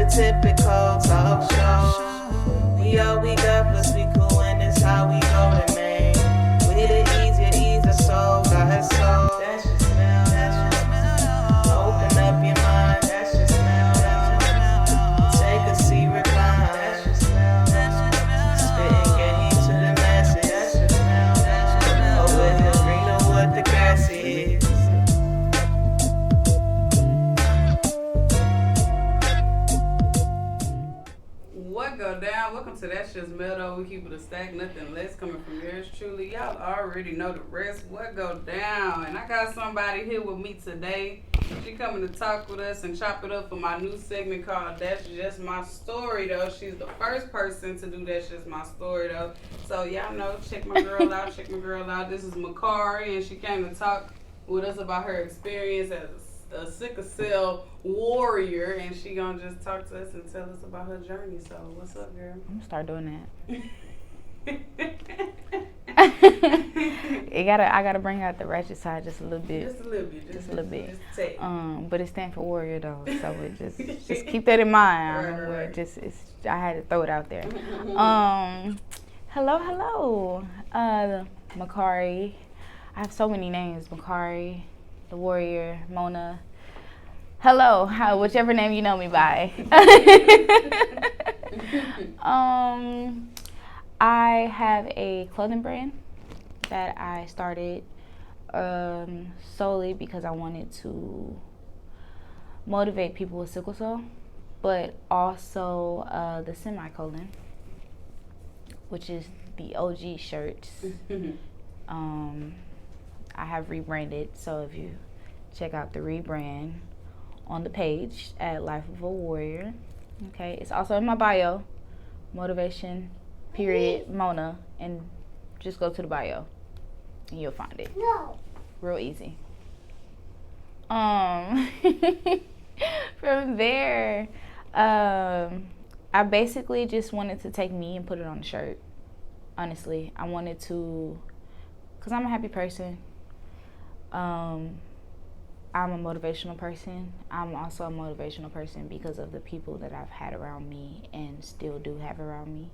the typical talk show. We all we got, plus we cool, and it's how we go tonight. With it easier, ease the soul, got her soul. That's just smell, that's just smell. Open up your mind, that's just smell, that's just smell. Take a seat, recline, that's just smell, that's just smell. Spitting game to the masses, that's just smell, that's just smell. Over the green of what the grass is. What go down? Welcome to That's Just My Story Tho. We keep it a stack, nothing less, coming from yours truly. Y'all already know the rest. What go down? And I got somebody here with me today. She coming to talk with us and chop it up for my new segment called That's Just My Story Tho. She's the first person to do That's Just My Story Tho. So y'all know, check my girl out, check my girl out. This is Makari, and she came to talk with us about her experience as a sickle cell warrior, and she gonna just talk to us and tell us about her journey. So what's up, girl? I'm gonna start doing that. I gotta bring out the ratchet side just a little bit. Just a little bit. Just a little bit. Just but it stands for warrior though, so it just keep that in mind. Right. I had to throw it out there. Hello, Makari. I have so many names: Makari, the warrior, Mona. Hello, whichever name you know me by. I have a clothing brand that I started solely because I wanted to motivate people with sickle cell, but also the semicolon, which is the OG shirts. I have rebranded, so if you check out the rebrand on the page at Life of a Warrior. Okay, it's also in my bio, motivation, period, Mona, and just go to the bio and you'll find it. No. Real easy. From there, I basically just wanted to take me and put it on a shirt. Honestly, I wanted to, because I'm a happy person. I'm a motivational person. I'm also a motivational person because of the people that I've had around me and still do have around me.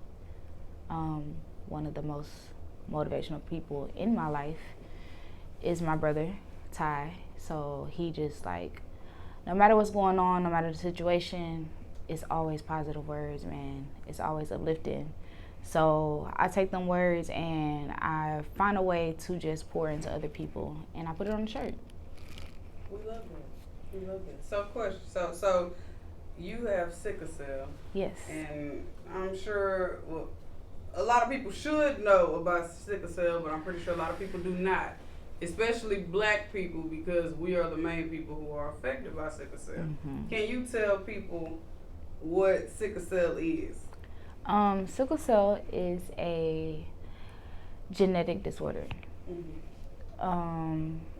One of the most motivational people in my life is my brother, Ty. So he just like, no matter what's going on, no matter the situation, it's always positive words, man. It's always uplifting. So I take them words and I find a way to just pour into other people, and I put it on the shirt. We love that. We love that. So, of course, so you have sickle cell. Yes. And I'm sure, well, a lot of people should know about sickle cell, but I'm pretty sure a lot of people do not, especially black people, because we are the main people who are affected by sickle cell. Mm-hmm. Can you tell people what sickle cell is? Sickle cell is a genetic disorder,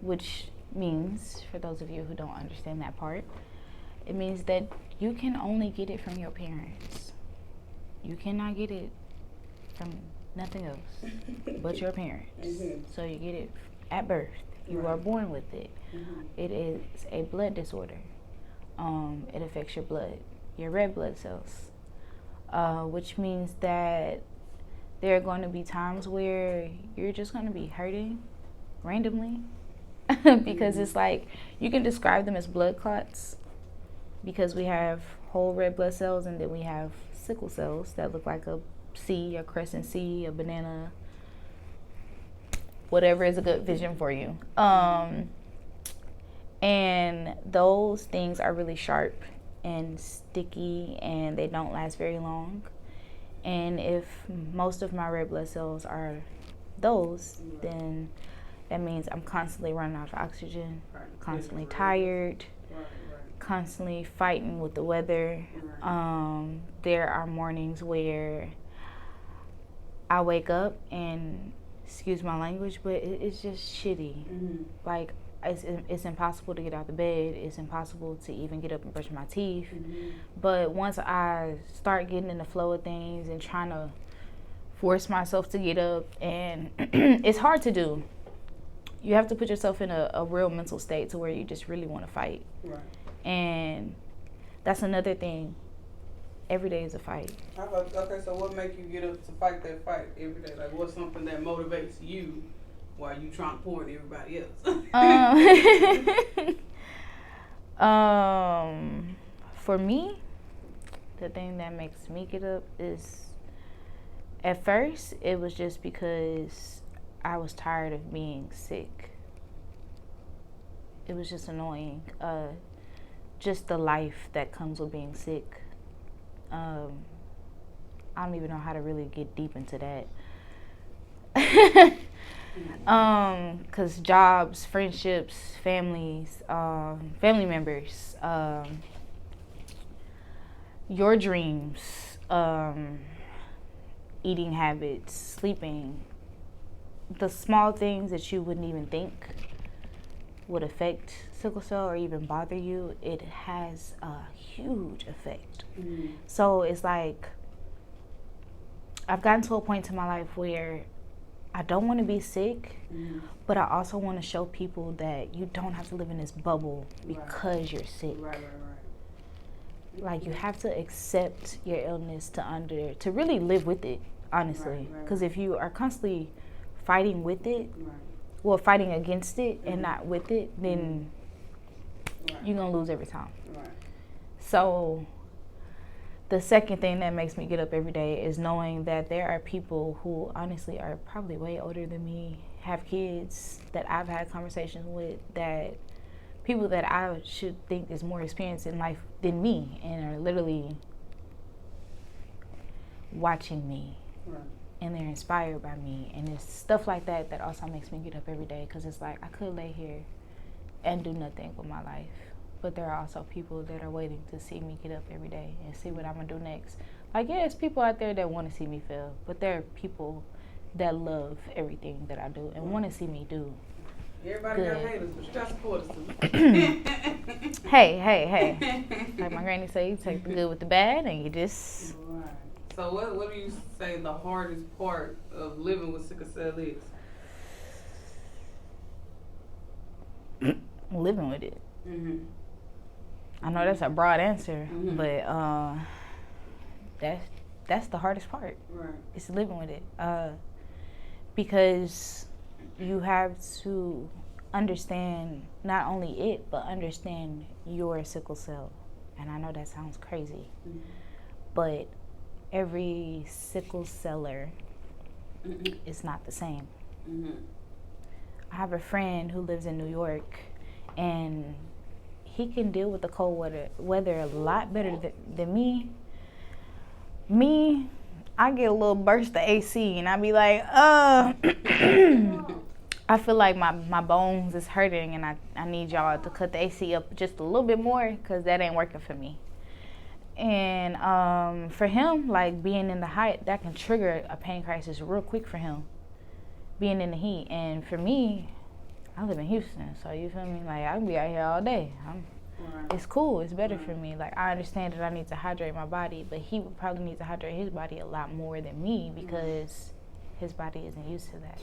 which means, for those of you who don't understand that part, it means that you can only get it from your parents. You cannot get it from nothing else but your parents. Mm-hmm. So you get it at birth. You are born with it. Mm-hmm. It is a blood disorder. It affects your blood, your red blood cells, which means that there are going to be times where you're just going to be hurting randomly because it's like, you can describe them as blood clots because we have whole red blood cells, and then we have sickle cells that look like a C, a crescent C, a banana, whatever is a good vision for you. And those things are really sharp and sticky, and they don't last very long. And if most of my red blood cells are those, then that means I'm constantly running out of oxygen, constantly tired, constantly fighting with the weather. There are mornings where I wake up and, excuse my language, but it's just shitty. Mm-hmm. Like, it's impossible to get out of bed. It's impossible to even get up and brush my teeth. Mm-hmm. But once I start getting in the flow of things and trying to force myself to get up, and it's hard to do. You have to put yourself in a real mental state to where you just really want to fight. Right. And that's another thing. every day is a fight. Okay, so what makes you get up to fight that fight every day? Like, what's something that motivates you while you trying to pour into everybody else? For me, the thing that makes me get up is, at first, it was just because I was tired of being sick. It was just annoying. Just the life that comes with being sick. I don't even know how to really get deep into that. Cause jobs, friendships, families, family members, your dreams, eating habits, sleeping, the small things that you wouldn't even think would affect sickle cell or even bother you, it has a huge effect. So it's like, I've gotten to a point in my life where I don't want to be sick, but I also want to show people that you don't have to live in this bubble because you're sick. Right. Like, you have to accept your illness to really live with it, honestly. Because if you are constantly fighting with it, well, fighting against it and not with it, then you're going to lose every time. So the second thing that makes me get up every day is knowing that there are people who honestly are probably way older than me, have kids that I've had conversations with, that people that I should think is more experienced in life than me, and are literally watching me. And they're inspired by me. And it's stuff like that that also makes me get up every day, because it's like, I could lay here and do nothing with my life, but there are also people that are waiting to see me get up every day and see what I'm gonna do next. Like, yeah, it's people out there that want to see me fail, but there are people that love everything that I do and want to see me do Everybody good. got haters, but you got supporters too. Hey. Like my granny say, you take the good with the bad and you just... Right. So what do you say the hardest part of living with sickle cell is? Living with it. I know that's a broad answer, but that's the hardest part. Right. It's living with it. Because you have to understand not only it, but understand your sickle cell. And I know that sounds crazy, but every sickle celler is not the same. I have a friend who lives in New York, and he can deal with the cold weather a lot better than me. I get a little burst of AC, and I be like, I feel like my bones is hurting, and I need y'all to cut the AC up just a little bit more, because that ain't working for me. And for him, like, being in the height, that can trigger a pain crisis real quick for him, being in the heat. And for me, I live in Houston, so you feel me? Like, I can be out here all day. It's cool. It's better for me. Like, I understand that I need to hydrate my body, but he would probably need to hydrate his body a lot more than me, because his body isn't used to that.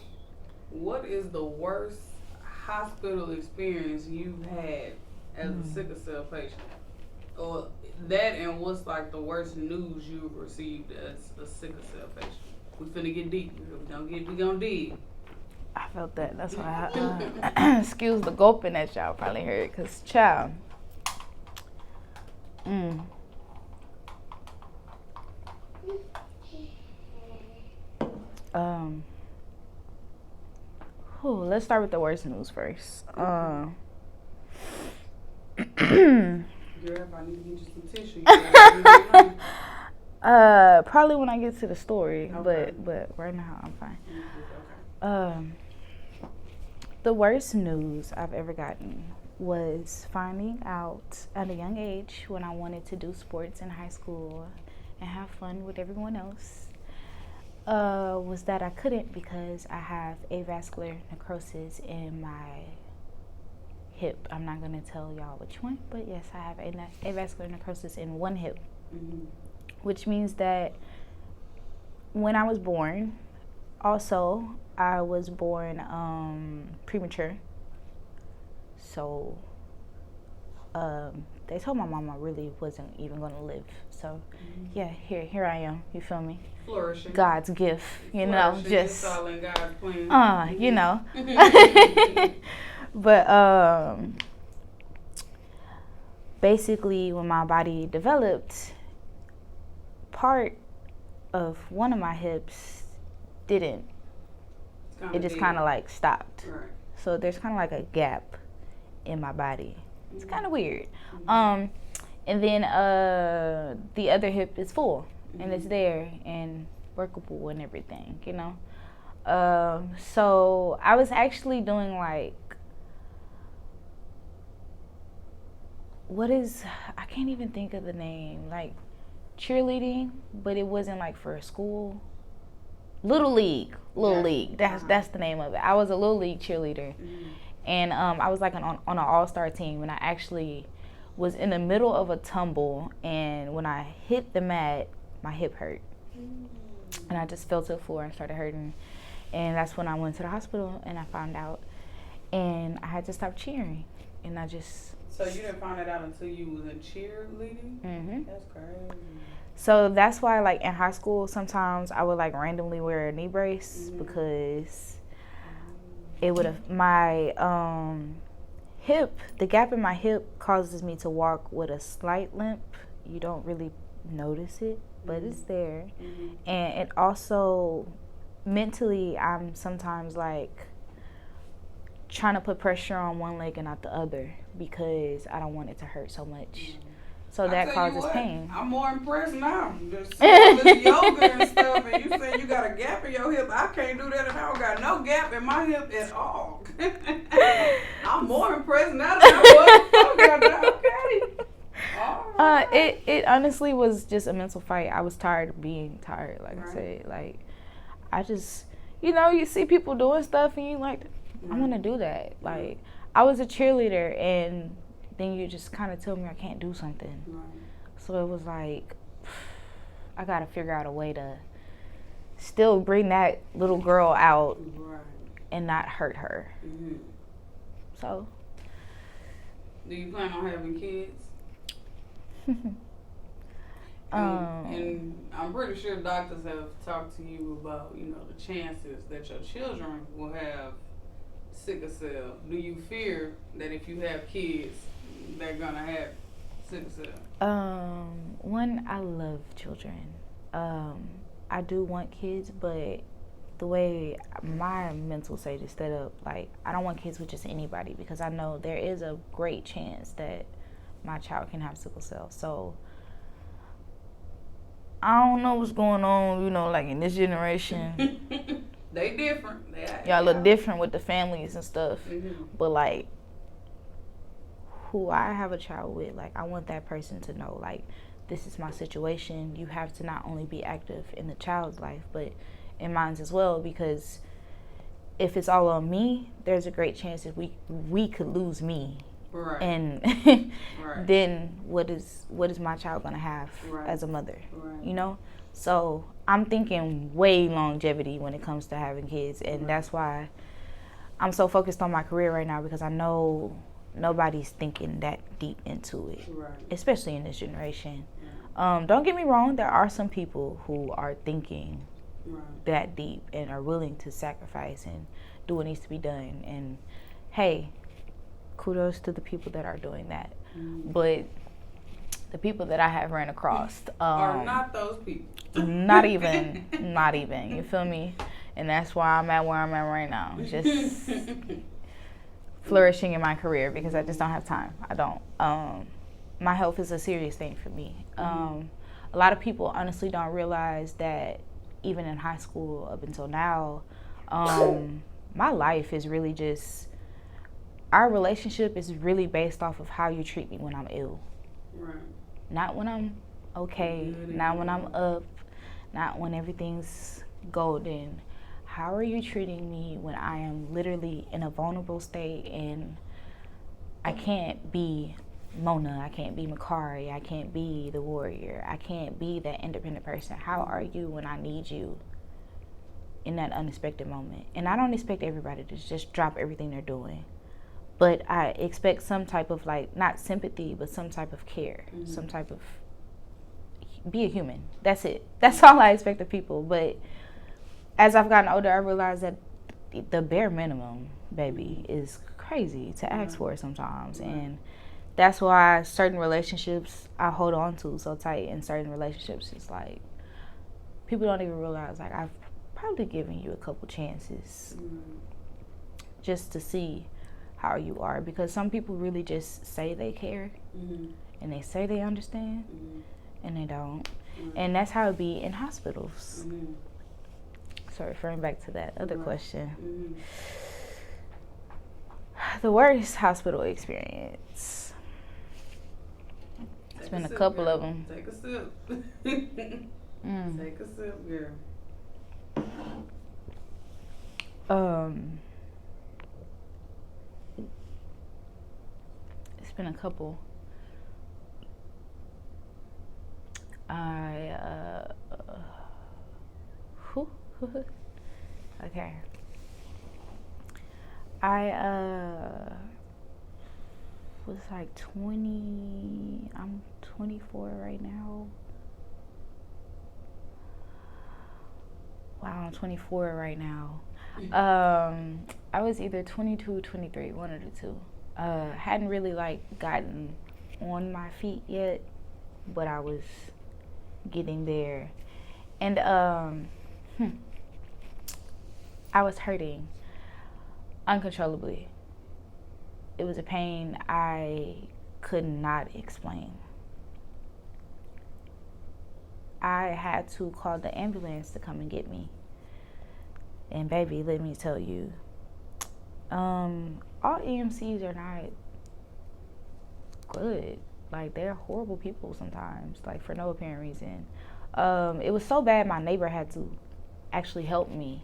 What is the worst hospital experience you've had as a sickle cell patient? Or that, and what's like the worst news you've received as a sickle cell patient? We finna get deep. We gonna dig. I felt that. That's why I excuse the gulping that y'all probably heard, because child. Let's start with the worst news first. Girl, if I need to get you some tissue, probably when I get to the story, okay. but right now I'm fine. Okay. The worst news I've ever gotten was finding out at a young age, when I wanted to do sports in high school and have fun with everyone else, was that I couldn't, because I have avascular necrosis in my hip. I'm not going to tell y'all which one, but yes, I have avascular necrosis in one hip, which means that when I was born, also, I was born premature. So they told my mom I really wasn't even gonna live. So, yeah, here I am. You feel me? Flourishing. God's gift, you know, Flourishing. just It's all in God's plan. you know. But basically, when my body developed, part of one of my hips didn't. It just kind of like stopped. Right. So there's kind of like a gap in my body. It's kind of weird. And then the other hip is full and it's there and workable and everything, you know. So I was actually doing like, I can't even think of the name, like cheerleading, but it wasn't like for a school. Little League. That's the name of it. I was a Little League cheerleader. And I was like on an all-star team, and I actually was in the middle of a tumble, and when I hit the mat, my hip hurt. And I just fell to the floor and started hurting. And that's when I went to the hospital and I found out. And I had to stop cheering. And I just... So you didn't find it out until you was in cheerleading? Mm-hmm. That's crazy. So that's why, like, in high school, sometimes I would, like, randomly wear a knee brace because it would have... My hip, the gap in my hip causes me to walk with a slight limp. You don't really notice it, but it's there. And it also, mentally, I'm sometimes, like, trying to put pressure on one leg and not the other because I don't want it to hurt so much. So that causes pain. I'm more impressed now. Just with yoga and stuff, and you say you got a gap in your hip. I can't do that, and I don't got no gap in my hip at all. I'm more impressed now than I was. Okay. It honestly was just a mental fight. I was tired of being tired. Like I said, like I just, you know, you see people doing stuff, and you like, I want to do that. Like I was a cheerleader, and then you just kind of tell me I can't do something. So it was like, I got to figure out a way to still bring that little girl out and not hurt her. So. Do you plan on having kids? And I'm pretty sure doctors have talked to you about, you know, the chances that your children will have sickle cell. Do you fear that if you have kids, they're gonna have sickle cell? One, I love children. I do want kids, but the way my mental state is set up, like I don't want kids with just anybody because I know there is a great chance that my child can have sickle cell. So I don't know what's going on, you know, like in this generation. They different. Y'all look different with the families and stuff. But like who I have a child with, like I want that person to know, like, this is my situation. You have to not only be active in the child's life, but in mine as well, because if it's all on me, there's a great chance that we could lose me. And then what is my child gonna have as a mother? You know? So I'm thinking way longevity when it comes to having kids, and that's why I'm so focused on my career right now, because I know nobody's thinking that deep into it, especially in this generation. Don't get me wrong, there are some people who are thinking that deep and are willing to sacrifice and do what needs to be done. And hey, kudos to the people that are doing that. But the people that I have ran across are not those people. not even, you feel me? And that's why I'm at where I'm at right now. Just flourishing in my career, because I just don't have time. I don't. My health is a serious thing for me. A lot of people honestly don't realize that even in high school up until now, my life is really just, our relationship is really based off of how you treat me when I'm ill. Not when I'm okay, not when I'm up, not when everything's golden. How are you treating me when I am literally in a vulnerable state and I can't be Mona, I can't be Makari, I can't be the warrior, I can't be that independent person. How are you when I need you in that unexpected moment? And I don't expect everybody to just drop everything they're doing, but I expect some type of like, not sympathy, but some type of care, some type of, be a human. That's it. That's all I expect of people. But as I've gotten older, I realized that the bare minimum, baby, is crazy to ask for sometimes. And that's why certain relationships I hold on to so tight, and certain relationships, it's like, people don't even realize, like, I've probably given you a couple chances just to see how you are. Because some people really just say they care, and they say they understand, and they don't. And that's how it be in hospitals. So referring back to that other question, the worst hospital experience. It's been a couple girl. of them. Take a sip. Take a sip, girl. It's been a couple. Okay. I was like 20. I'm 24 right now. Wow, I'm 24 right now. I was either 22 or 23, one of the two. Hadn't really like gotten on my feet yet, but I was getting there. And I was hurting uncontrollably. It was a pain I could not explain. I had to call the ambulance to come and get me. And baby, let me tell you, all EMCs are not good. Like, they're horrible people sometimes, like, for no apparent reason. It was so bad my neighbor had to actually help me,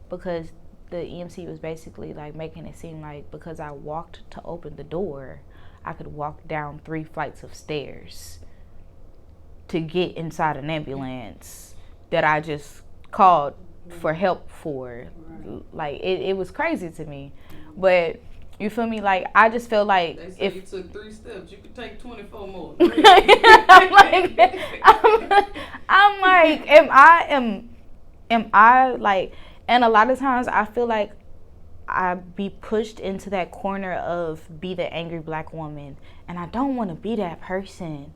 because the EMC was basically like making it seem like because I walked to open the door, I could walk down 3 flights of stairs to get inside an ambulance that I just called for help for. Like, it was crazy to me. But you feel me? Like, I just felt like They say if you took 3 steps, you could take 24 more. I'm like, am I like, and a lot of times I feel like I be pushed into that corner of be the angry black woman, and I don't want to be that person.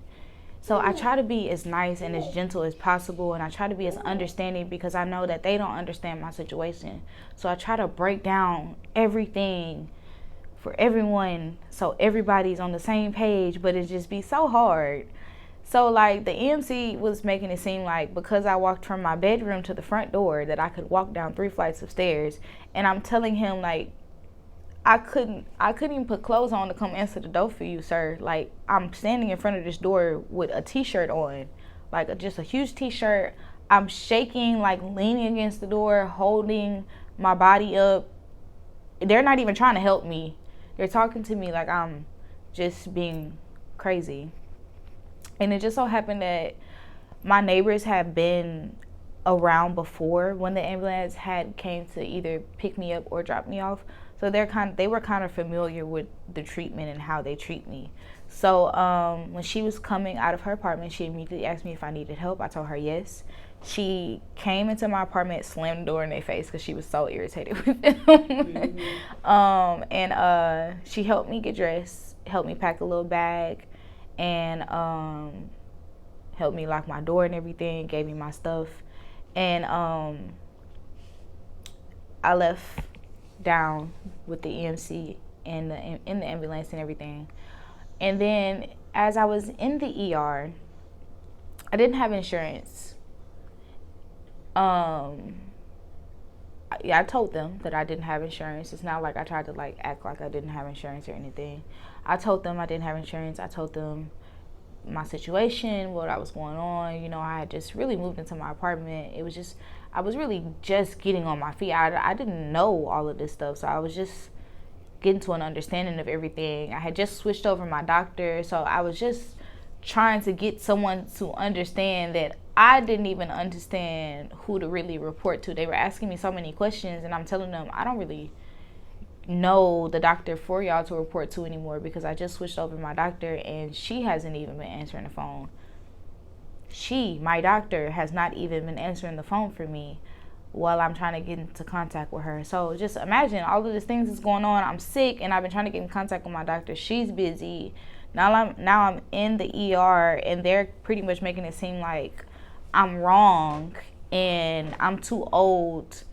So I try to be as nice and as gentle as possible, and I try to be as understanding, because I know that they don't understand my situation. So I try to break down everything for everyone so everybody's on the same page, but it just be so hard. So like, the EMC was making it seem like because I walked from my bedroom to the front door that I could walk down 3 flights of stairs, and I'm telling him like, I couldn't even put clothes on to come answer the door for you, sir. Like, I'm standing in front of this door with a t-shirt on, like just a huge t-shirt. I'm shaking, like leaning against the door, holding my body up. They're not even trying to help me. They're talking to me like I'm just being crazy. And it just so happened that my neighbors had been around before when the ambulance had came to either pick me up or drop me off. So they were kind of familiar with the treatment and how they treat me. So when she was coming out of her apartment, she immediately asked me if I needed help. I told her yes. She came into my apartment, slammed the door in their face because she was so irritated with them. And she helped me get dressed, helped me pack a little bag, and helped me lock my door and everything, gave me my stuff. And I left down with the EMC and in the ambulance and everything. And then as I was in the ER, I didn't have insurance. I told them that I didn't have insurance. It's not like I tried to like act like I didn't have insurance or anything. I told them I didn't have insurance. I told them my situation, what I was going on. You know, I had just really moved into my apartment. It was just, I was really just getting on my feet. I didn't know all of this stuff, so I was just getting to an understanding of everything. I had just switched over my doctor, so I was just trying to get someone to understand that I didn't even understand who to really report to. They were asking me so many questions, and I'm telling them I don't really know the doctor for y'all to report to anymore because I just switched over my doctor and she hasn't even been answering the phone. My doctor, has not even been answering the phone for me while I'm trying to get into contact with her. So just imagine all of these things that's going on. I'm sick and I've been trying to get in contact with my doctor. She's busy. Now I'm in the ER and they're pretty much making it seem like I'm wrong and I'm too old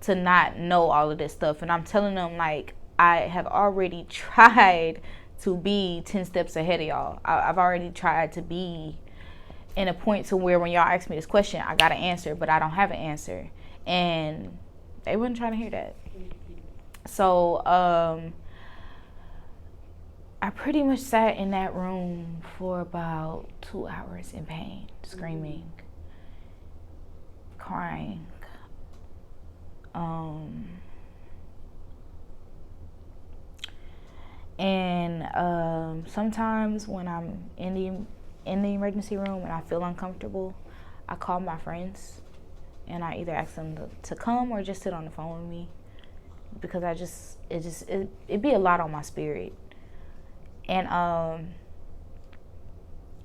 to not know all of this stuff. And I'm telling them, like, I have already tried to be 10 steps ahead of y'all. I've already tried to be in a point to where when y'all ask me this question, I got an answer, but I don't have an answer. And they wasn't trying to hear that. So I pretty much sat in that room for about 2 hours in pain, screaming, crying. And sometimes when I'm in the emergency room and I feel uncomfortable, I call my friends and I either ask them to come or just sit on the phone with me because it'd be a lot on my spirit. And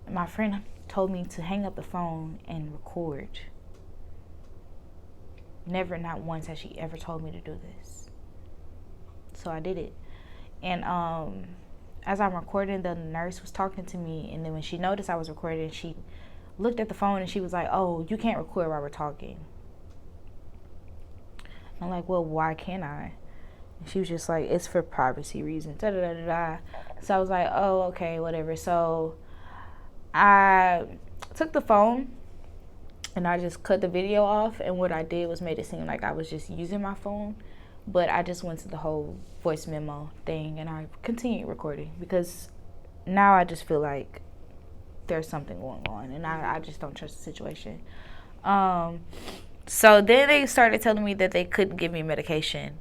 my friend told me to hang up the phone and record. Never, not once has she ever told me to do this. So I did it. And as I'm recording, the nurse was talking to me, and then when she noticed I was recording, she looked at the phone and she was like, "Oh, you can't record while we're talking." I'm like, "Well, why can't I?" And she was just like, "It's for privacy reasons." Da da da da da. So I was like, "Oh, okay, whatever." So I took the phone and I just cut the video off, and what I did was made it seem like I was just using my phone. But I just went to the whole voice memo thing and I continued recording because now I just feel like there's something going on and I just don't trust the situation. So then they started telling me that they couldn't give me medication.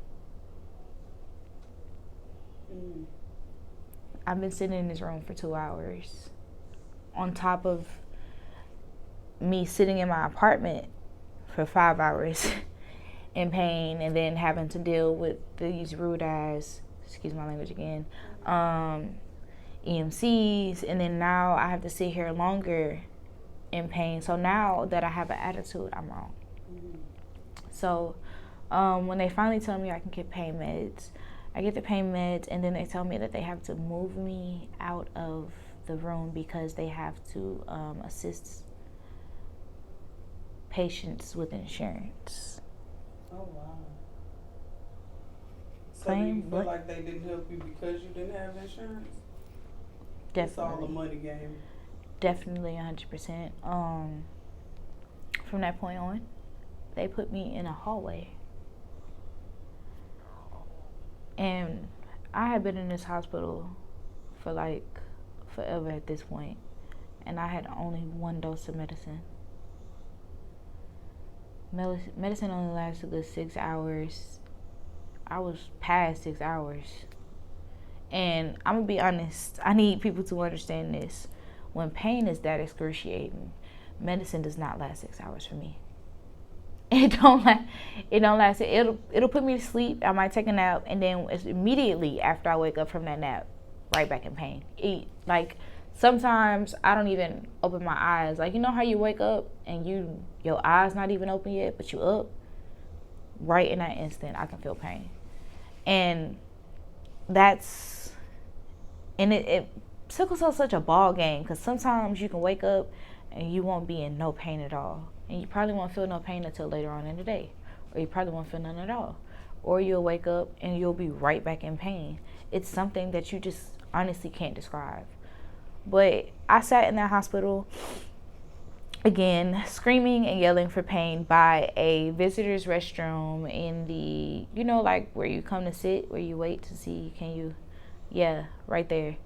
I've been sitting in this room for 2 hours on top of me sitting in my apartment for 5 hours. In pain, and then having to deal with these rude ass, excuse my language again, EMCs, and then now I have to sit here longer in pain. So now that I have an attitude, I'm wrong. So when they finally tell me I can get pain meds, I get the pain meds, and then they tell me that they have to move me out of the room because they have to assist patients with insurance. Oh, wow. So do you feel like they didn't help you because you didn't have insurance? Definitely. It's all a money game. Definitely 100%. From that point on, they put me in a hallway. And I had been in this hospital for like forever at this point, and I had only 1 dose of medicine. Medicine only lasts a good 6 hours. I was past 6 hours. And I'm going to be honest, I need people to understand this. When pain is that excruciating, medicine does not last 6 hours for me. It don't last. It'll put me to sleep. I might take a nap, and then immediately after I wake up from that nap, right back in pain. Sometimes I don't even open my eyes. Like, you know how you wake up and your eyes not even open yet, but you up? Right in that instant, I can feel pain. And sickle cell is such a ball game because sometimes you can wake up and you won't be in no pain at all. And you probably won't feel no pain until later on in the day. Or you probably won't feel none at all. Or you'll wake up and you'll be right back in pain. It's something that you just honestly can't describe. But I sat in that hospital, again, screaming and yelling for pain by a visitor's restroom in the, like where you come to sit, where you wait to see, right there,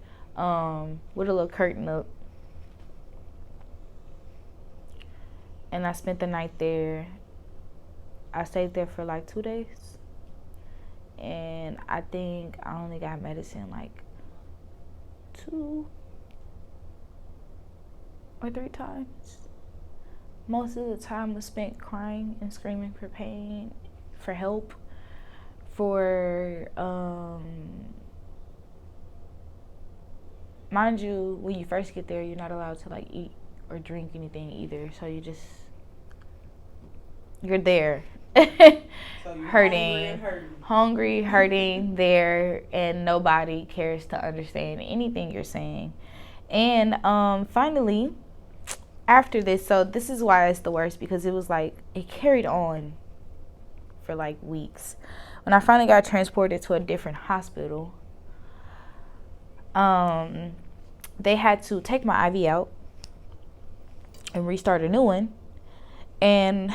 with a little curtain up. And I spent the night there. I stayed there for like 2 days. And I think I only got medicine like 2 or 3 times. Most of the time was spent crying and screaming for pain, for help, for mind you, when you first get there, you're not allowed to like eat or drink anything either. So you're there. So you hurting, hurting there, and nobody cares to understand anything you're saying. And finally, after this, so this is why it's the worst, because it was like it carried on for like weeks. When I finally got transported to a different hospital, they had to take my IV out and restart a new one. And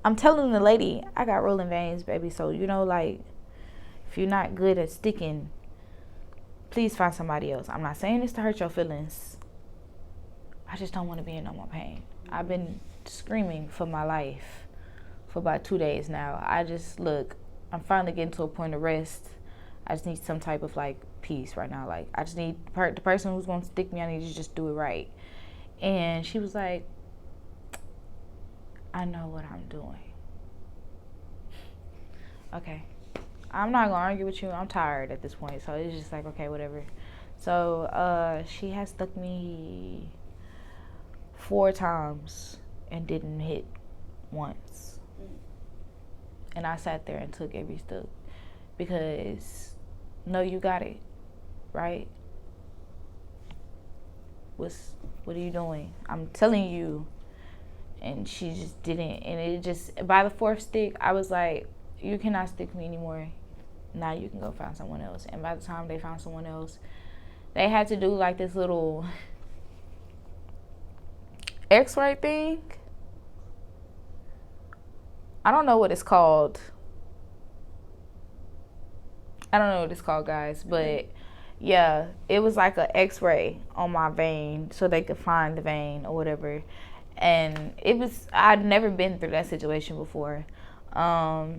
I'm telling the lady, I got rolling veins, baby. So, like, if you're not good at sticking, please find somebody else. I'm not saying this to hurt your feelings. I just don't want to be in no more pain. I've been screaming for my life for about 2 days now. I'm finally getting to a point of rest. I just need some type of, like, peace right now. Like, I just need the person who's going to stick me, I need to just do it right. And she was like, I know what I'm doing. Okay. I'm not going to argue with you. I'm tired at this point. So it's just like, okay, whatever. So she has stuck me 4 times and didn't hit once. And I sat there and took every stick because, no, you got it, right? What are you doing? I'm telling you. And she just didn't. And it just, by the 4th stick, I was like, you cannot stick me anymore. Now you can go find someone else. And by the time they found someone else, they had to do like this little X-ray thing. I don't know what it's called. Guys. But yeah, it was like an X-ray on my vein so they could find the vein or whatever. And I'd never been through that situation before. I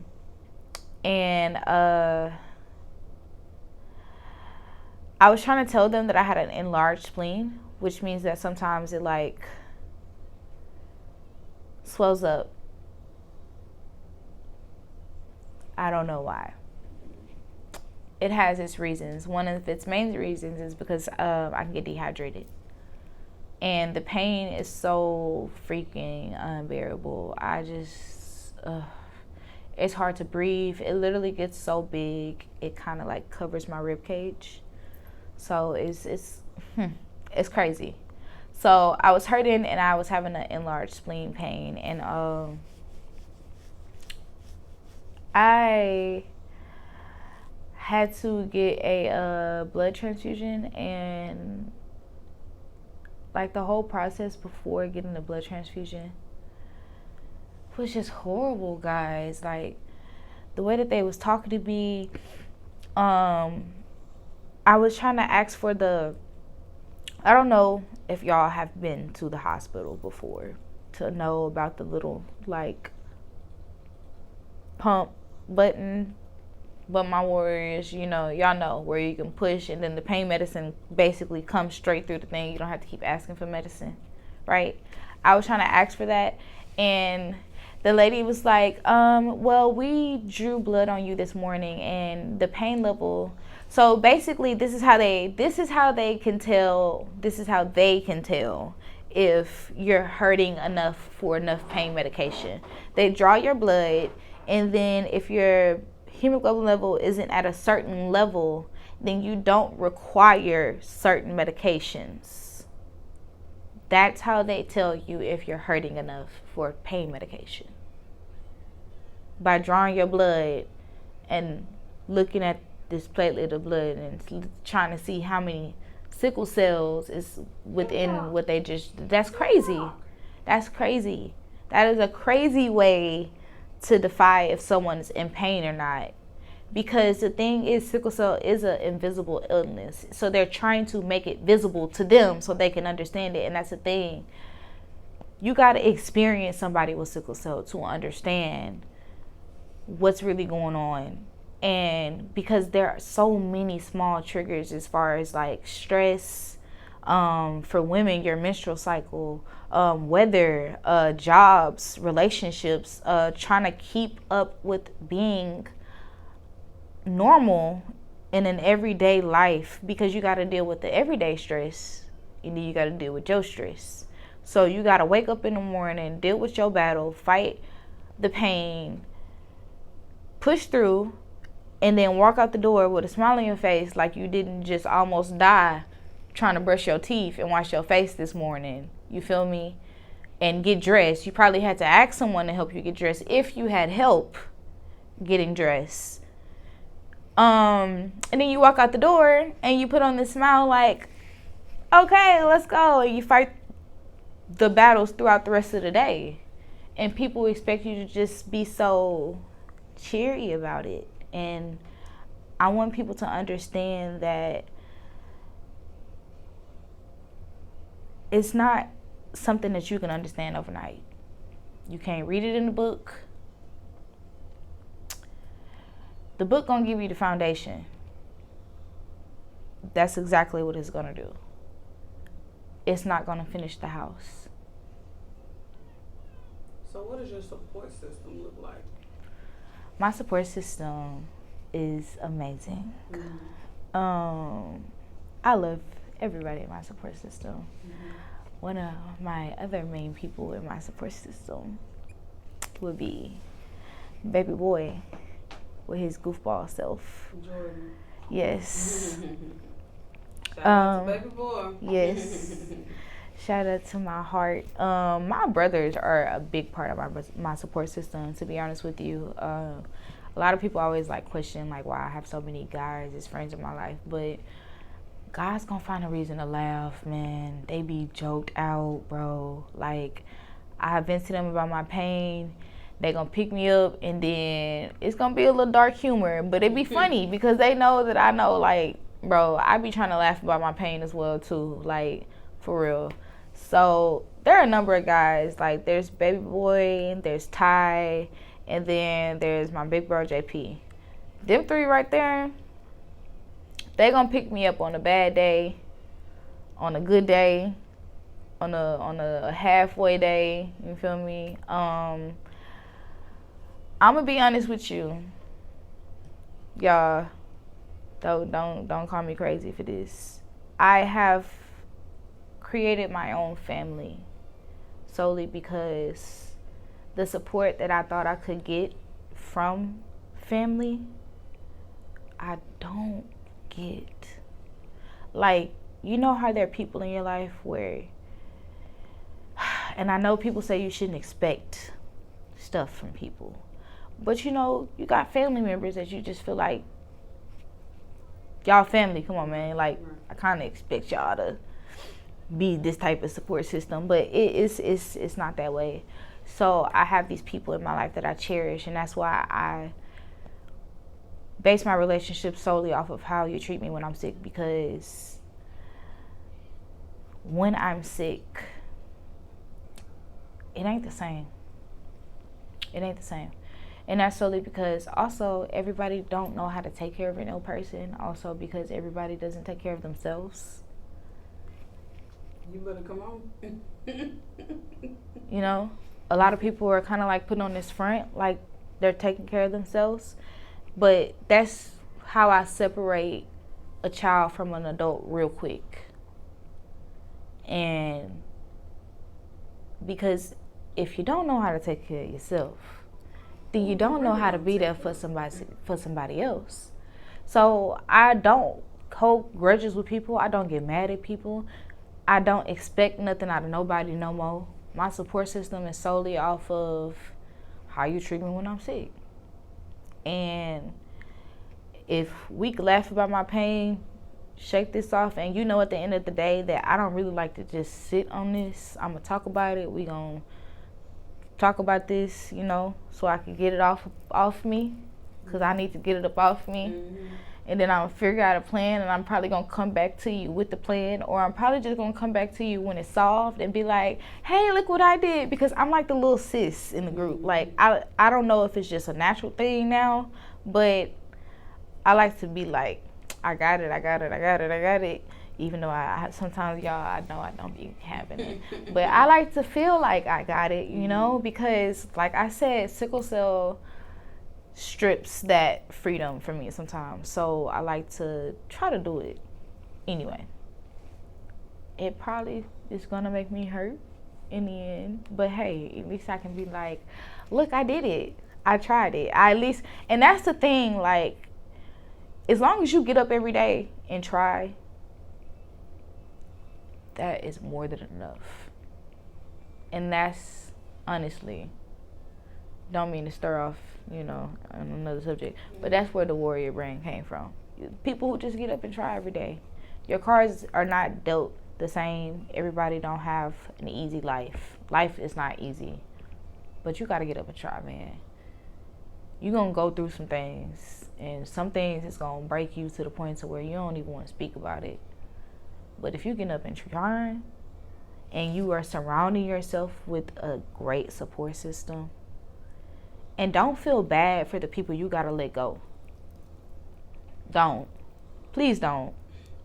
was trying to tell them that I had an enlarged spleen, which means that sometimes it like swells up. I don't know why. It has its reasons. One of its main reasons is because I can get dehydrated. And the pain is so freaking unbearable. It's hard to breathe. It literally gets so big, it kind of like covers my rib cage. So it's crazy. So I was hurting and I was having an enlarged spleen pain. And I had to get a blood transfusion, and like the whole process before getting the blood transfusion was just horrible, guys. Like the way that they was talking to me, I was trying to ask for I don't know if y'all have been to the hospital before to know about the little like pump button. But my warriors, y'all know where you can push and then the pain medicine basically comes straight through the thing. You don't have to keep asking for medicine, right? I was trying to ask for that, and the lady was like, well, we drew blood on you this morning and the pain level. So basically this is how they can tell if you're hurting enough for enough pain medication. They draw your blood, and then if your hemoglobin level isn't at a certain level, then you don't require certain medications. That's how they tell you if you're hurting enough for pain medication. By drawing your blood and looking at this platelet of blood and trying to see how many sickle cells is within what they that's crazy. That's crazy. That is a crazy way to defy if someone's in pain or not. Because the thing is, sickle cell is an invisible illness. So they're trying to make it visible to them so they can understand it. And that's the thing. You got to experience somebody with sickle cell to understand what's really going on. And because there are so many small triggers as far as like stress, for women, your menstrual cycle, weather, jobs, relationships, trying to keep up with being normal in an everyday life, because you got to deal with the everyday stress and then you got to deal with your stress. So you got to wake up in the morning, deal with your battle, fight the pain, push through, and then walk out the door with a smile on your face like you didn't just almost die trying to brush your teeth and wash your face this morning. You feel me? And get dressed. You probably had to ask someone to help you get dressed if you had help getting dressed. And then you walk out the door and you put on this smile like, okay, let's go. And you fight the battles throughout the rest of the day. And people expect you to just be so cheery about it. And I want people to understand that it's not something that you can understand overnight. You can't read it in the book. The book gonna give you the foundation. That's exactly what it's gonna do. It's not gonna finish the house. So what does your support system look like? My support system is amazing. I love everybody in my support system. One of my other main people in my support system would be baby boy with his goofball self. Jordan. Yes. Shout out to baby boy. Yes. Shout out to my heart. My brothers are a big part of my support system, to be honest with you. A lot of people always like question like why I have so many guys as friends in my life, but guys gonna find a reason to laugh, man. They be joked out, bro. Like, I vent to them about my pain. They gonna pick me up, and then it's gonna be a little dark humor, but it be funny because they know that I know, like, bro, I be trying to laugh about my pain as well too, like, for real. So there are a number of guys. Like, there's baby boy, there's Ty, and then there's my big bro JP. Them three right there, they gonna pick me up on a bad day, on a good day, on a halfway day. You feel me? I'm gonna be honest with you, y'all. Don't call me crazy for this. I have created my own family solely because the support that I thought I could get from family, I don't get. Like, you know how there are people in your life where, and I know people say you shouldn't expect stuff from people, but you know, you got family members that you just feel like, y'all family, come on, man. Like, I kind of expect y'all to be this type of support system, but it's not that way. So I have these people in my life that I cherish, and that's why I base my relationship solely off of how you treat me when I'm sick, because when I'm sick, it ain't the same. It ain't the same. And that's solely because also everybody don't know how to take care of an ill person. Also because everybody doesn't take care of themselves. You better come on. You know, a lot of people are kind of like putting on this front like they're taking care of themselves. But that's how I separate a child from an adult real quick. And because if you don't know how to take care of yourself, then you don't know how to be there for somebody else. So I don't hold grudges with people. I don't get mad at people. I don't expect nothing out of nobody no more. My support system is solely off of how you treat me when I'm sick. And if we could laugh about my pain, shake this off, and you know at the end of the day that I don't really like to just sit on this. I'm going to talk about it. We going to talk about this, you know, so I can get it off me, because I need to get it up off me. Mm-hmm. And then I'm going to figure out a plan, and I'm probably going to come back to you with the plan, or I'm probably just going to come back to you when it's solved and be like, hey, look what I did, because I'm like the little sis in the group. Like, I don't know if it's just a natural thing now, but I like to be like, I got it. Even though I sometimes, y'all, I know I don't be having it. But I like to feel like I got it, you know, because like I said, sickle cell strips that freedom from me sometimes. So I like to try to do it anyway. It probably is gonna make me hurt in the end, but hey, at least I can be like, look, I did it. I tried it. I at least, and that's the thing, like, as long as you get up every day and try, that is more than enough. And that's, honestly, don't mean to stir off, on another subject, but that's where the warrior brain came from. People who just get up and try every day. Your cards are not dealt the same. Everybody don't have an easy life. Life is not easy, but you got to get up and try, man. You're going to go through some things, and some things is going to break you to the point to where you don't even want to speak about it. But if you get up and trying, and you are surrounding yourself with a great support system, and don't feel bad for the people you got to let go. Don't. Please don't.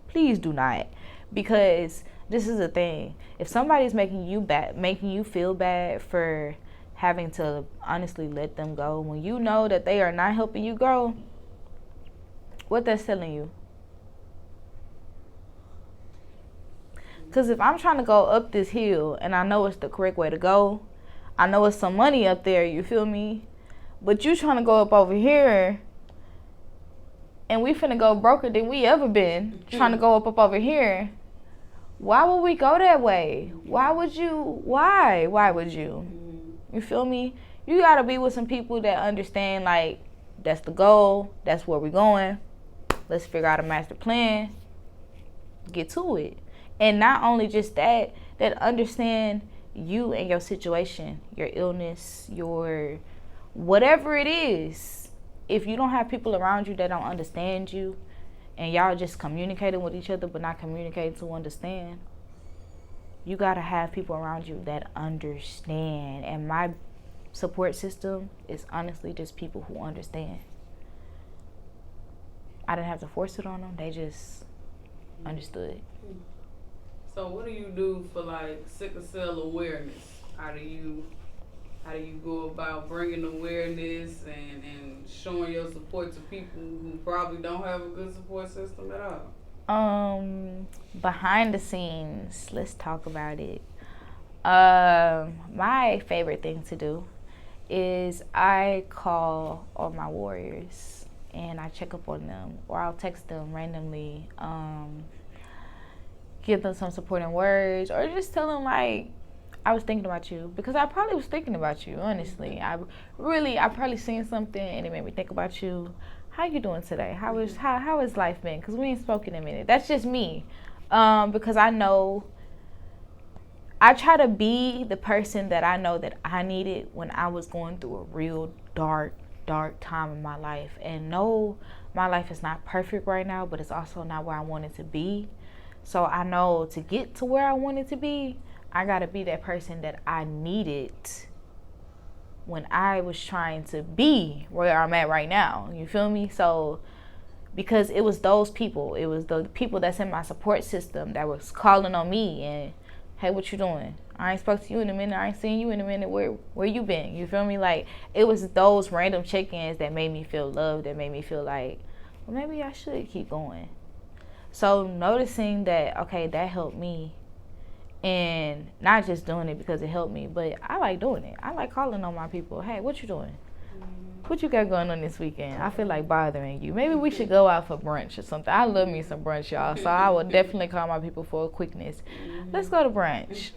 Please do not. Because this is the thing. If somebody's making you feel bad for having to honestly let them go, when you know that they are not helping you grow, what that's telling you? Because if I'm trying to go up this hill and I know it's the correct way to go, I know it's some money up there, you feel me? But you trying to go up over here, and we finna go broker than we ever been, trying to go up over here. Why would we go that way? Why would you? Why would you? You feel me? You gotta be with some people that understand, like, that's the goal, that's where we're going. Let's figure out a master plan. Get to it. And not only just that understand you and your situation, your illness, your whatever it is. If you don't have people around you that don't understand you, and y'all just communicating with each other but not communicating to understand, you gotta have people around you that understand. And my support system is honestly just people who understand. I didn't have to force it on them. They just understood. So what do you do for, like, sickle cell awareness? How do you go about bringing awareness and showing your support to people who probably don't have a good support system at all? Behind the scenes, let's talk about it. My favorite thing to do is I call all my warriors and I check up on them, or I'll text them randomly, give them some supporting words, or just tell them, like, I was thinking about you, because I probably was thinking about you, honestly. I probably seen something and it made me think about you. How you doing today? How has life been? Because we ain't spoken in a minute. That's just me. Because I know I try to be the person that I know that I needed when I was going through a real dark time in my life. And no, my life is not perfect right now, but it's also not where I want it to be. So I know to get to where I want it to be, I gotta be that person that I needed when I was trying to be where I'm at right now. You feel me? So, because it was those people, it was the people that's in my support system that was calling on me and, hey, what you doing? I ain't spoke to you in a minute. I ain't seen you in a minute. Where you been? You feel me? Like, it was those random check-ins that made me feel loved, that made me feel like, well, maybe I should keep going. So noticing that, okay, that helped me. And not just doing it because it helped me, but I like doing it. I like calling on my people. Hey, what you doing? What you got going on this weekend? I feel like bothering you. Maybe we should go out for brunch or something. I love me some brunch, y'all. So I will definitely call my people for a quickness. Let's go to brunch.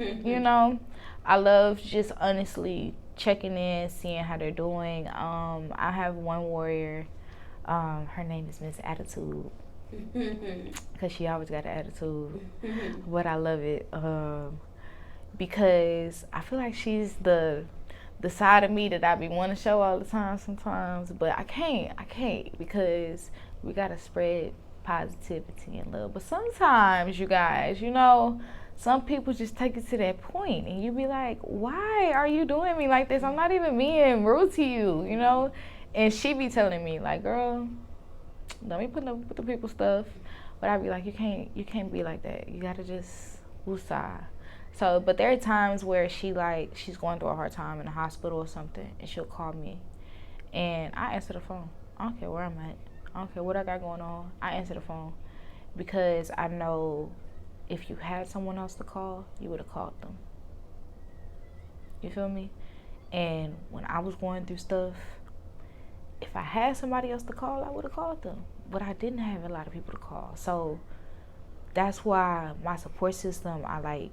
I love just honestly checking in, seeing how they're doing. I have one warrior. Her name is Miss Attitude. Because she always got an attitude. But I love it. Because I feel like she's the side of me that I be wanting to show all the time sometimes. But I can't because we got to spread positivity and love. But sometimes, you guys, some people just take it to that point and you be like, why are you doing me like this? I'm not even being rude to you, And she be telling me, like, girl, don't be putting up with the people stuff. But I be like, you can't be like that. You gotta just woosah. So, but there are times where she's going through a hard time in the hospital or something, and she'll call me, And I answer the phone. I don't care where I'm at. I don't care what I got going on. I answer the phone because I know if you had someone else to call, you would have called them. You feel me? And when I was going through stuff, if I had somebody else to call, I would have called them. But I didn't have a lot of people to call. So that's why my support system, I like,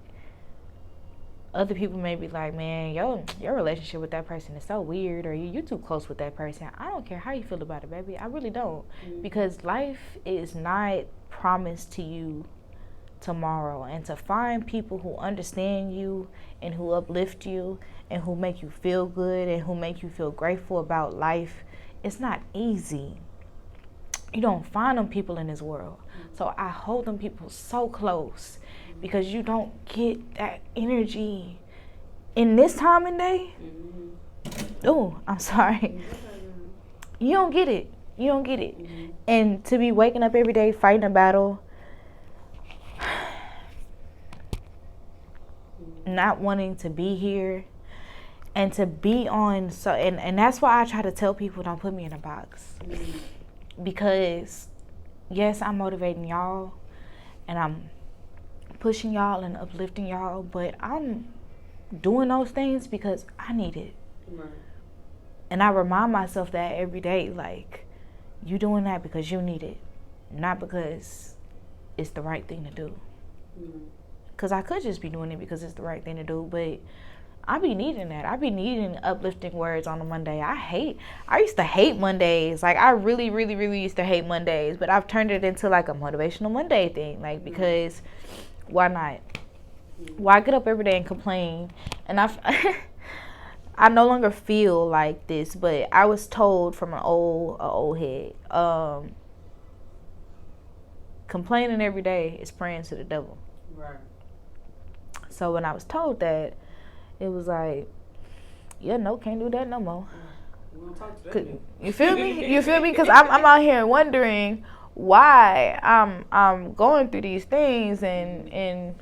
other people may be like, man, your relationship with that person is so weird, or you too close with that person. I don't care how you feel about it, baby. I really don't. Because life is not promised to you tomorrow. And to find people who understand you and who uplift you and who make you feel good and who make you feel grateful about life, it's not easy. You don't find them people in this world. So I hold them people so close because you don't get that energy in this time and day. Oh, I'm sorry. You don't get it. You don't get it. And to be waking up every day fighting a battle, not wanting to be here, and to be on, so and that's why I try to tell people, don't put me in a box. Because yes, I'm motivating y'all and I'm pushing y'all and uplifting y'all, but I'm doing those things because I need it. Right. And I remind myself that every day, like, you doing that because you need it, not because it's the right thing to do. Because I could just be doing it because it's the right thing to do, but I be needing that. I be needing uplifting words on a Monday. I used to hate Mondays. Like, I really, really, really used to hate Mondays. But I've turned it into, like, a motivational Monday thing. Like, because why not? Why get up every day and complain? And I no longer feel like this. But I was told from an old head, complaining every day is praying to the devil. Right. So when I was told that, it was like, yeah, no, can't do that no more. We don't talk to that. You feel me? You feel me? Because I'm out here wondering why I'm going through these things and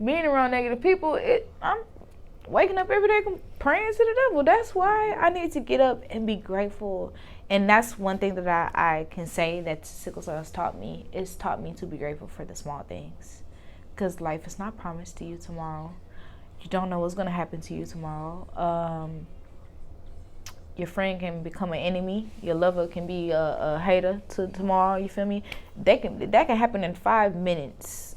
being around negative people. I'm waking up every day praying to the devil. That's why I need to get up and be grateful. And that's one thing that I can say that sickle cell has taught me. It's taught me to be grateful for the small things. Because life is not promised to you tomorrow. You don't know what's going to happen to you tomorrow. Your friend can become an enemy. Your lover can be a hater to tomorrow. You feel me? That can happen in 5 minutes.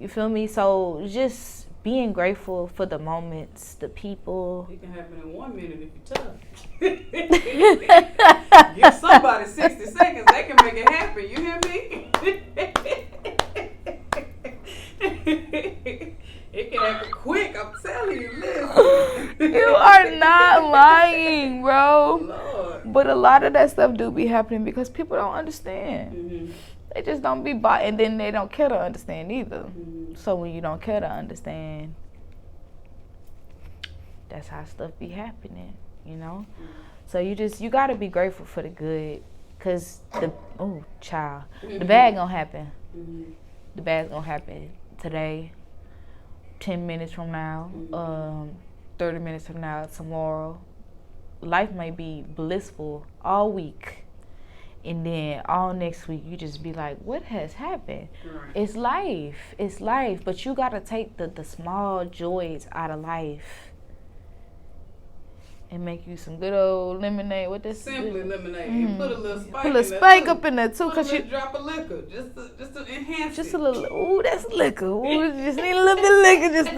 You feel me? So just being grateful for the moments, the people. It can happen in 1 minute if you're tough. Give somebody 60 seconds. They can make it happen. You hear me? It can happen quick, I'm telling you, listen. You are not lying, bro. Lord. But a lot of that stuff do be happening because people don't understand. They just don't be bought, and then they don't care to understand either. So when you don't care to understand, that's how stuff be happening, you know? So you got to be grateful for the good, because the bad gonna happen. The bad's gonna happen today, 10 minutes from now, 30 minutes from now, tomorrow. Life may be blissful all week, and then all next week you just be like, what has happened? Right. It's life, but you gotta take the small joys out of life and make you some good old lemonade. What this? Simply lemonade. And put a little spike. Put a spike up in there too, cause you drop of liquor just to enhance just it. A little. Ooh, that's liquor. Ooh, just need a little bit of liquor. Just.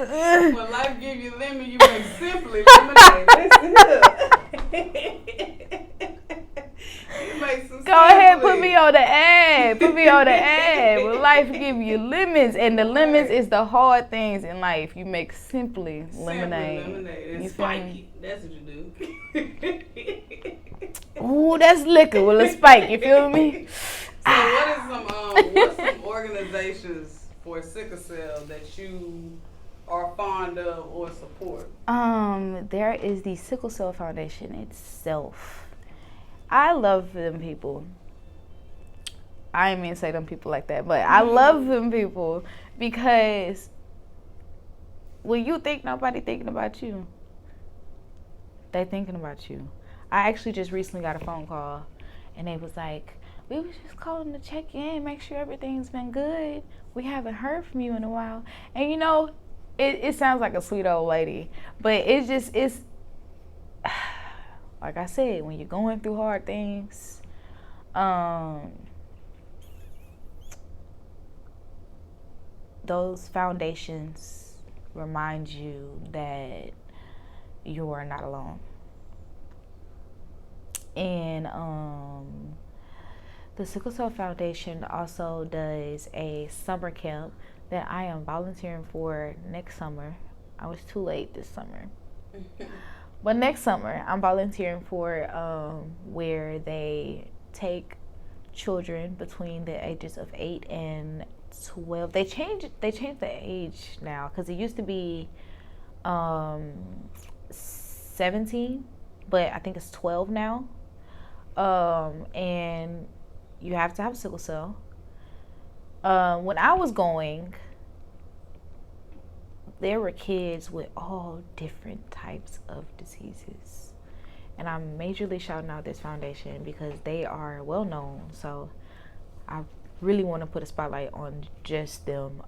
When life give you lemon, you make simply lemonade. Listen here. You make some. Go ahead, put me on the ad. When life give you lemons, and the lemons is the hard things in life. You make simply lemonade. Simply lemonade and spiky. That's what you do. Ooh, that's liquor with a spike. You feel me? So what's some organizations for sickle cell that you are fond of or support? There is the Sickle Cell Foundation itself. I love them people. I didn't mean to say them people like that, but I love them people because when you think nobody thinking about you, they thinking about you. I actually just recently got a phone call, and they was like, we was just calling to check in, make sure everything's been good. We haven't heard from you in a while. And it sounds like a sweet old lady, but it's like I said, when you're going through hard things, those foundations remind you that you are not alone. And the Sickle Cell Foundation also does a summer camp that I am volunteering for next summer. I was too late this summer. But next summer, I'm volunteering for where they take children between the ages of 8 and 12. They changed the age now, because it used to be 17, but I think it's 12 now. And you have to have sickle cell. When I was going, there were kids with all different types of diseases. And I'm majorly shouting out this foundation because they are well known. So I really want to put a spotlight on just them.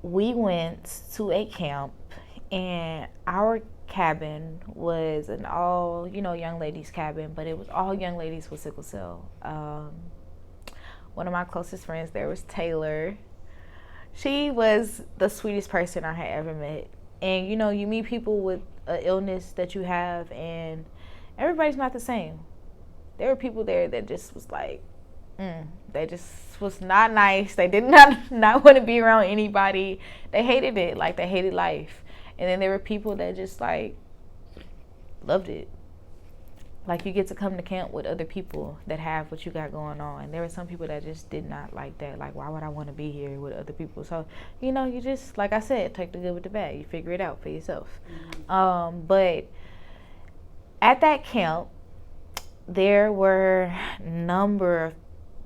We went to a camp, and our cabin was an all young ladies cabin, but it was all young ladies with sickle cell. One of my closest friends there was Taylor. She was the sweetest person I had ever met. And you meet people with an illness that you have, and everybody's not the same. There were people there that just was like, they just was not nice. They did not want to be around anybody. They hated it, like they hated life. And then there were people that just like loved it. Like, you get to come to camp with other people that have what you got going on. And there were some people that just did not like that. Like, why would I want to be here with other people? So, you just, like I said, take the good with the bad. You figure it out for yourself. But at that camp, there were a number of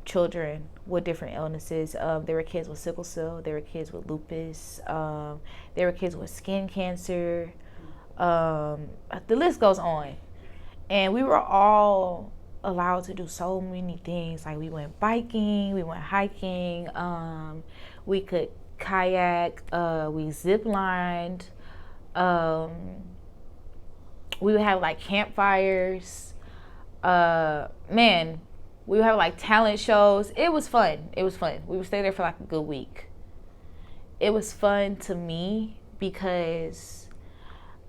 children with different illnesses. There were kids with sickle cell. There were kids with lupus. There were kids with skin cancer. The list goes on. And we were all allowed to do so many things. Like, we went biking, we went hiking, we could kayak, we zip lined, we would have like campfires. We would have like talent shows. It was fun. We would stay there for like a good week. It was fun to me because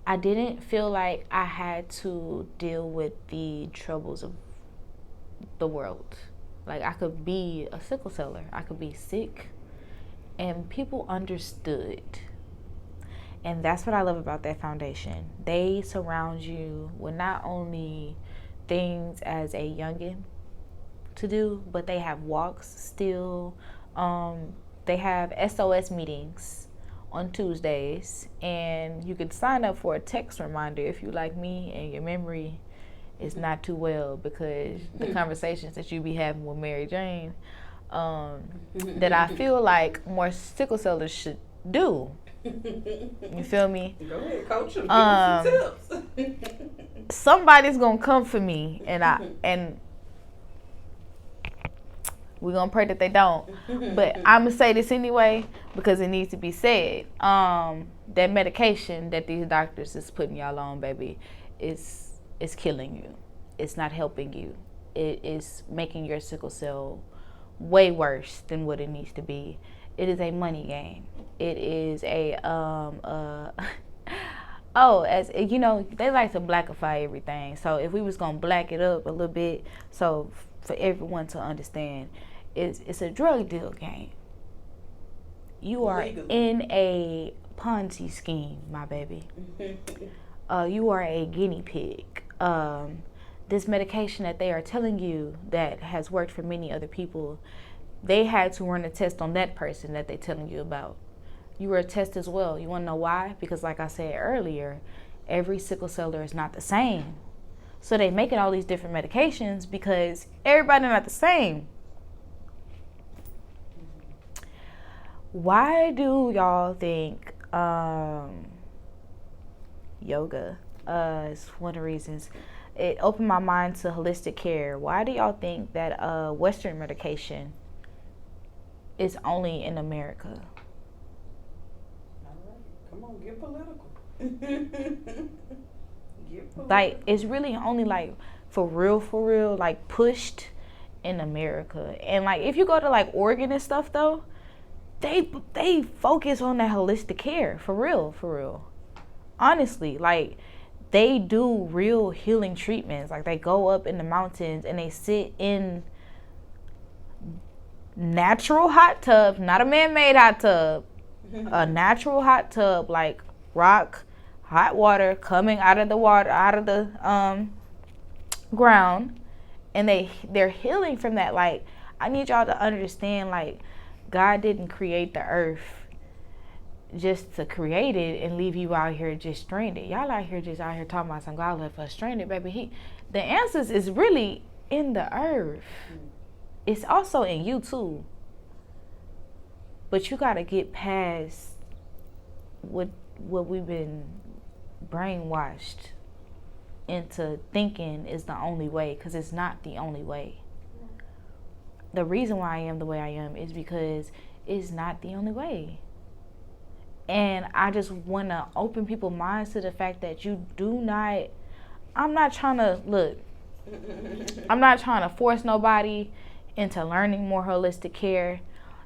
I didn't feel like I had to deal with the troubles of the world. Like, I could be a sickle celler. I could be sick. And people understood. And that's what I love about that foundation. They surround you with not only things as a youngin' to do, but they have walks still. They have SOS meetings on Tuesdays, and you could sign up for a text reminder if you like me and your memory is not too well, because the conversations that you be having with Mary Jane, that I feel like more sickle sellers should do. You feel me? Go ahead, coach. Give us some tips. Somebody's gonna come for me, and we're gonna pray that they don't. But I'm gonna say this anyway because it needs to be said. That medication that these doctors is putting y'all on, baby, is killing you. It's not helping you. It is making your sickle cell way worse than what it needs to be. It is a money game. It is a as you know, they like to blackify everything. So if we was gonna black it up a little bit, so for everyone to understand, it's a drug deal game. You are in a Ponzi scheme, my baby. You are a guinea pig. This medication that they are telling you that has worked for many other people, they had to run a test on that person that they're telling you about. You were a test as well. You want to know why? Because like I said earlier, every sickle celler is not the same. So they making all these different medications because everybody not the same. Why do y'all think yoga It's one of the reasons. It opened my mind to holistic care. Why do y'all think that Western medication is only in America? All right. Come on, get political. Get political. Like, it's really only, like, for real, like, pushed in America. And, like, if you go to, like, Oregon and stuff, though, they focus on that holistic care. For real. Honestly, like, they do real healing treatments. Like, they go up in the mountains and they sit in natural hot tubs, not a man-made hot tub, a natural hot tub, like rock, hot water coming out of the ground, and they're healing from that. Like, I need y'all to understand, like, God didn't create the earth just to create it and leave you out here just stranded. Y'all out here talking about some God left us stranded, baby. The answers is really in the earth. It's also in you too. But you gotta get past what we've been brainwashed into thinking is the only way, because it's not the only way. The reason why I am the way I am is because it's not the only way. And I just want to open people's minds to the fact that you do not, I'm not trying to force nobody into learning more holistic care,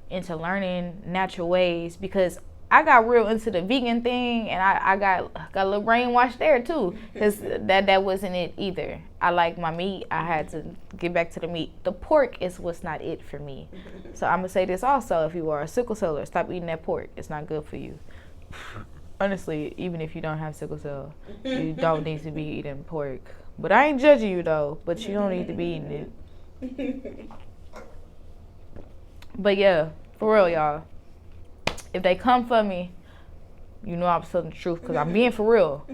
into learning natural ways, because I got real into the vegan thing, and I got a little brainwashed there too, because that wasn't it either. I like my meat. I had to get back to the meat. The pork is what's not it for me. So I'm gonna say this also: if you are a sickle celler, stop eating that pork. It's not good for you. Honestly, even if you don't have sickle cell, you don't need to be eating pork. But I ain't judging you though. But you don't need to be eating it. But yeah, for real, y'all. If they come for me, you know I'm telling the truth, because I'm being for real.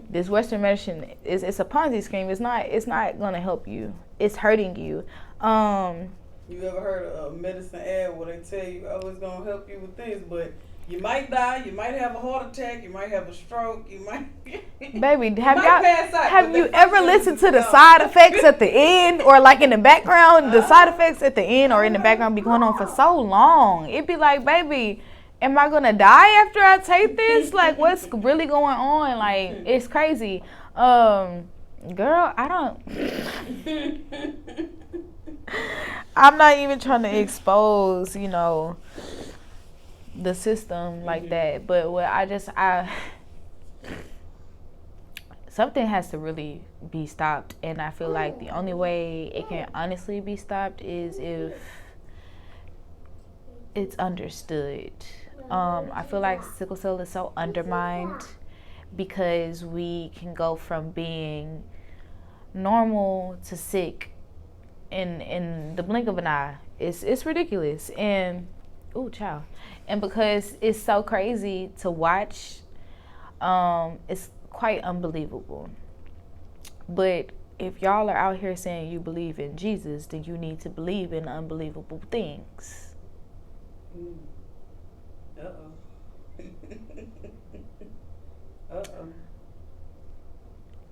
This Western medicine it's a Ponzi scheme. It's not gonna help you. It's hurting you. You ever heard of a medicine ad where they tell you, oh, it's gonna help you with this, but you might die, you might have a heart attack, you might have a stroke, you might Baby, have you ever listened to the side effects at the end, or like in the background? The side effects at the end or in the background be going on for so long. It'd be like, baby, am I gonna die after I take this? Like, what's really going on? Like, it's crazy. Girl, I don't. I'm not even trying to expose, the system like that. But what something has to really be stopped, and I feel like the only way it can honestly be stopped is if it's understood. I feel like sickle cell is so undermined because we can go from being normal to sick in the blink of an eye. It's ridiculous. And child. And because it's so crazy to watch, it's quite unbelievable. But if y'all are out here saying you believe in Jesus, then you need to believe in unbelievable things. Uh-oh.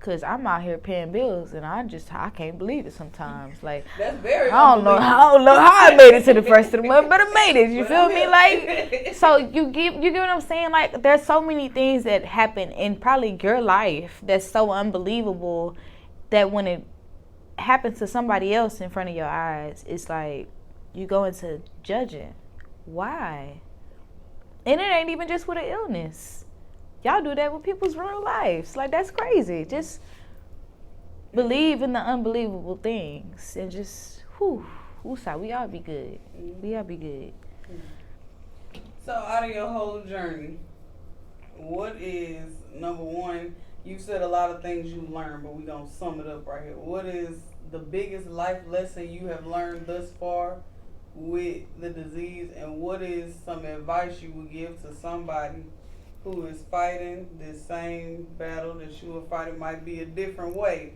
Cause I'm out here paying bills, and I can't believe it sometimes. Like, that's very. I don't know how I made it to the first of the month, but I made it. You feel me? Like, so you get what I'm saying? Like, there's so many things that happen in probably your life that's so unbelievable that when it happens to somebody else in front of your eyes, it's like you go into judging. Why? And it ain't even just with an illness. Y'all do that with people's real lives. Like, that's crazy. Just believe in the unbelievable things and just, we all be good. We all be good. So, out of your whole journey, what is, number one, you said a lot of things you learned, but we're going to sum it up right here. What is the biggest life lesson you have learned thus far with the disease, and what is some advice you would give to somebody who is fighting this same battle that you are fighting? Might be a different way,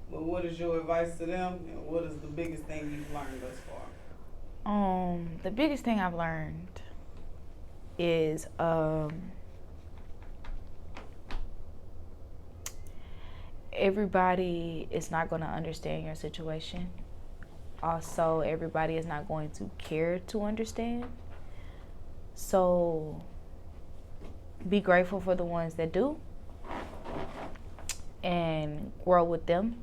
but what is your advice to them, and what is the biggest thing you've learned thus far? The biggest thing I've learned is everybody is not going to understand your situation. Also, everybody is not going to care to understand. So be grateful for the ones that do and grow with them.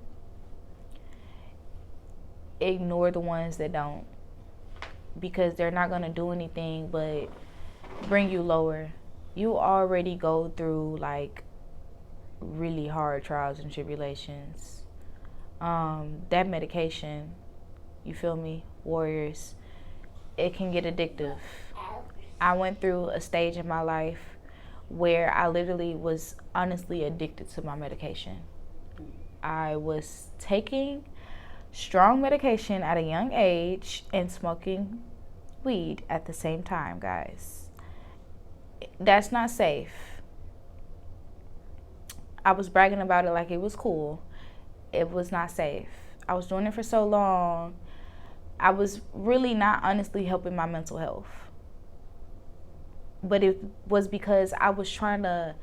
Ignore the ones that don't, because they're not going to do anything but bring you lower. You already go through like really hard trials and tribulations. That medication, you feel me, warriors, it can get addictive. I went through a stage in my life where I literally was honestly addicted to my medication. I was taking strong medication at a young age and smoking weed at the same time, guys. That's not safe. I was bragging about it like it was cool. It was not safe. I was doing it for so long. I was really not honestly helping my mental health. But it was because I was trying to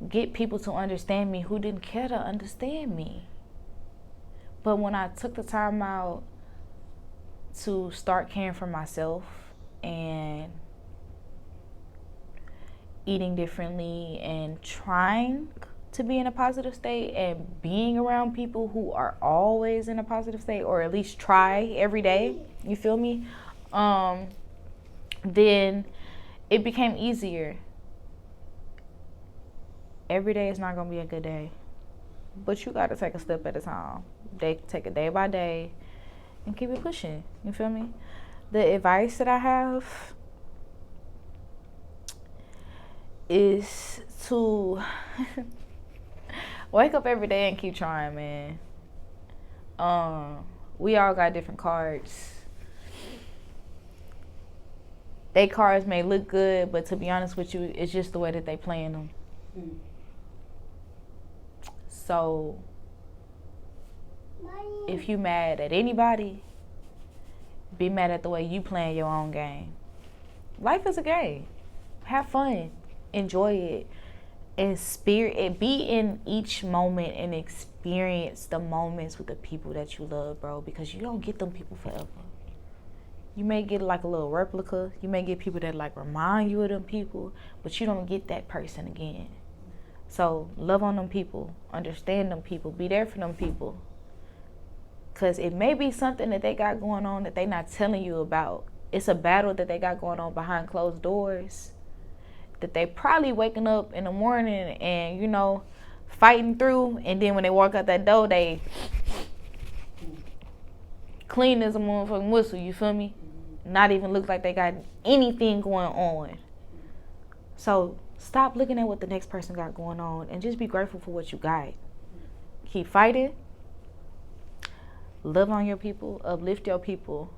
get people to understand me who didn't care to understand me. But when I took the time out to start caring for myself and eating differently and trying to be in a positive state and being around people who are always in a positive state, or at least try every day, you feel me? Then it became easier. Every day is not going to be a good day, but you got to take a step at a time. Take it day by day and keep it pushing, you feel me? The advice that I have is to wake up every day and keep trying, man. We all got different cards. They cards may look good, but to be honest with you, it's just the way that they playing them. So if you mad at anybody, be mad at the way you playing your own game. Life is a game. Have fun. Enjoy it. Be in each moment and experience the moments with the people that you love, bro, because you don't get them people forever. You may get like a little replica. You may get people that like remind you of them people, but you don't get that person again. So love on them people. Understand them people. Be there for them people. Because it may be something that they got going on that they not telling you about. It's a battle that they got going on behind closed doors that they probably waking up in the morning and, you know, fighting through. And then when they walk out that door, they clean as a motherfucking whistle, you feel me? Not even look like they got anything going on. So stop looking at what the next person got going on and just be grateful for what you got. Keep fighting. Love on your people. Uplift your people.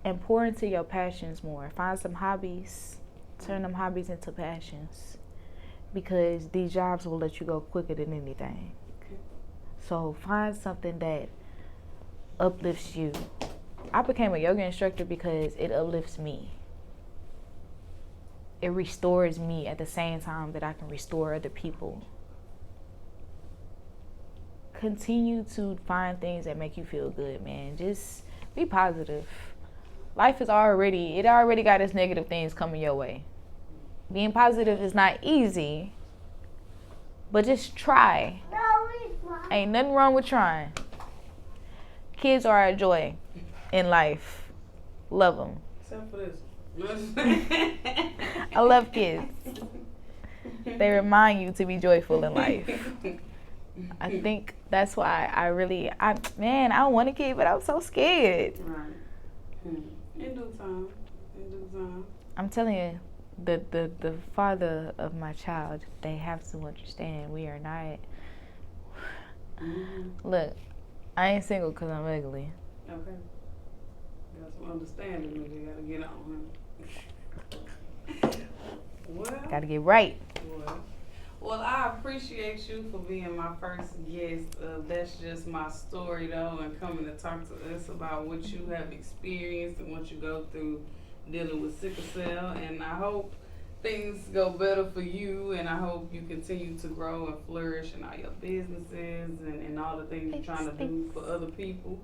And pour into your passions more. Find some hobbies. Turn them hobbies into passions. Because these jobs will let you go quicker than anything. So find something that uplifts you. I became a yoga instructor because it uplifts me. It restores me at the same time that I can restore other people. Continue to find things that make you feel good, man. Just be positive. Life is already got its negative things coming your way. Being positive is not easy, but just try. Ain't nothing wrong with trying. Kids are a joy in life. Love them. Except for this. I love kids. They remind you to be joyful in life. I think that's why I don't want a kid, but I'm so scared. Right. In due time. I'm telling you, the father of my child, they have to understand we are not. Look, I ain't single because I'm ugly. Okay. Got some understanding when you gotta get on, huh? Well, Gotta get right. Well, I appreciate you for being my first guest. That's just my story, though, and coming to talk to us about what you have experienced and what you go through dealing with sickle cell. And I hope things go better for you, and I hope you continue to grow and flourish in all your businesses and all the things you're trying to do for other people.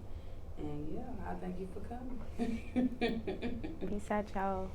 And yeah, I thank you for coming. Peace out, y'all.